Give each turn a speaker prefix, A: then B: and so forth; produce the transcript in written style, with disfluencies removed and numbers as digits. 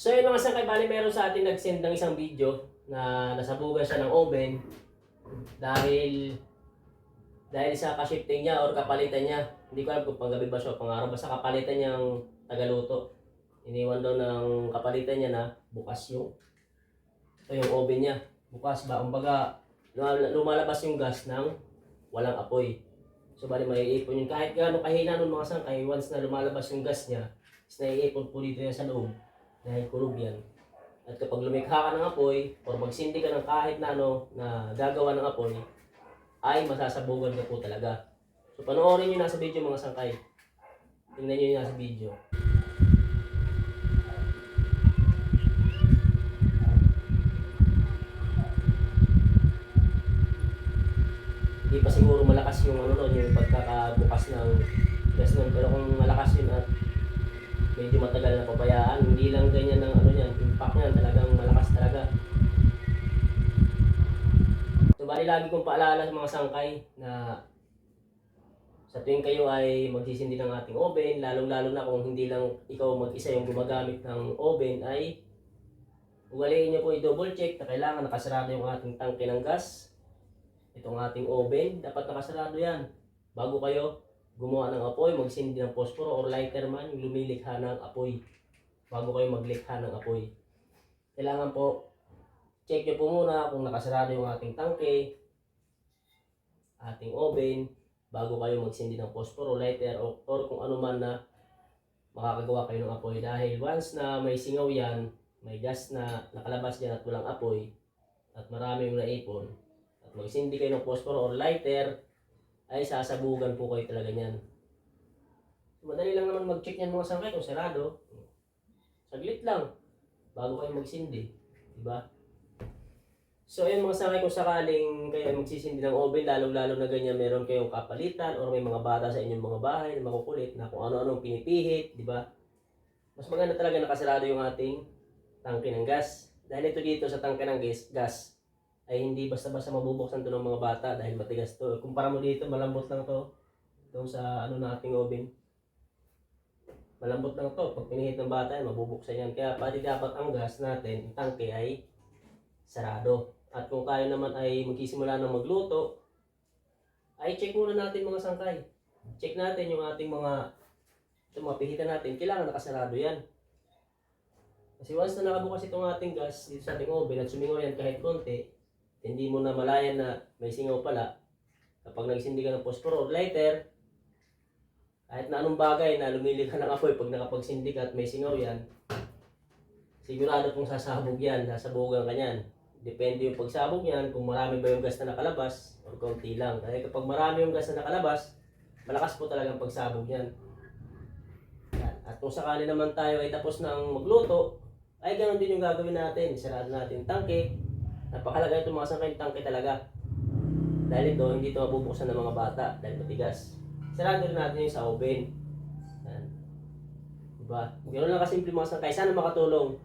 A: So yun mga sangkay, bali meron sa atin nag-send ng isang video na nasabugan siya ng oven dahil sa ka-shifting niya or kapalitan niya. Hindi ko alam kung panggabi ba siya o pang-araw, basta kapalitan niyang tagaluto. Iniwan daw ng kapalitan niya na bukas yung oven niya. Bukas ba? Kumbaga lumalabas yung gas ng walang apoy. So bali maiipon yun. Kahit gaano kahina nun mga sangkay, once na lumalabas yung gas niya, is naiipon po dito yan sa loob. Dahil kulog yan. At kapag lumikha ka ng apoy, or magsindi ka ng kahit na na gagawa ng apoy, ay masasabugan ka po talaga. So panoorin nyo nasa video mga sangkay. Tingnan nyo yung nasa video. Hindi pa siguro malakas yung yung pagkakabukas ng gas nun. Pero kung malakas yun at medyo matagal na pabayaan, hindi lang ganyan ng yan, impact niyan, talagang malakas talaga. So bali lagi kong paalala sa mga sangkay na sa tuwing kayo ay magsisindi ng ating oven, lalong-lalo na kung hindi lang ikaw mag-isa yung gumagamit ng oven, ay ugaliin niyo po i-double check na kailangan nakasarado yung ating tangke ng gas. Itong ating oven, dapat nakasarado yan bago kayo gumawa ng apoy, magsindi ng posporo or lighter man, yung lumilikha ng apoy. Bago kayo maglikha ng apoy, kailangan po check nyo po muna kung nakasarado yung ating tangke, ating oven, bago kayo magsindi ng posporo, lighter, or kung ano man na makakagawa kayo ng apoy. Dahil once na may singaw yan, may gas na nakalabas dyan at walang apoy, at marami yung naipon, at magsindi kayo ng posporo or lighter, ay sasabugan po kayo talaga niyan. Madali lang naman mag-check yan mga sangkay kung sarado. Saglit lang bago kayo magsindi, di ba? So ayun mga sangkay, kung sakaling kayo magsisindi ng oven, lalo-lalo na ganyan meron kayong kapalitan or may mga bata sa inyong mga bahay na makukulit na kung ano-anong pinipihit, di ba? Mas maganda talaga nakasarado yung ating tangke ng gas. Dahil ito dito sa tangke ng gas ay hindi basta-basta mabubuksan to ng mga bata dahil matigas to. Kumpara mo dito, malambot lang to. Itong sa na ating oven. Malambot lang to. Pag pinihit ng bata, mabubuksan yan. Kaya pati dapat ang gas natin, ang tangke ay sarado. At kung tayo naman ay magsisimula ng magluto, ay check muna natin mga sangkay. Check natin yung ating mga pihitan natin. Kailangan nakasarado yan. Kasi once na nakabukas itong ating gas dito sa ating oven at sumingaw yan kahit konti, hindi mo na malayan na may singaw pala. Kapag nagsindi ka ng posporo or lighter, kahit na anong bagay na lumili ka ng apoy, pag nakapagsindi ka at may singaw yan, sigurado pong sasabog yan, sasabugan ka yan. Depende yung pagsabog yan, kung marami ba yung gas na nakalabas o konti lang. Dahil kapag marami yung gas na nakalabas, malakas po talagang pagsabog yan. At kung sakali naman tayo ay tapos ng magluto, ay ganoon din yung gagawin natin. Isarado natin tangke. Napakalaga itong mga sangkay tangke talaga. Dahil ito, hindi ito mabubuksan ng mga bata dahil matigas. Sarado rin natin yung sa oven. Yan. Diba? Ganoon lang kasimple mga sangkay. Sana makatulong.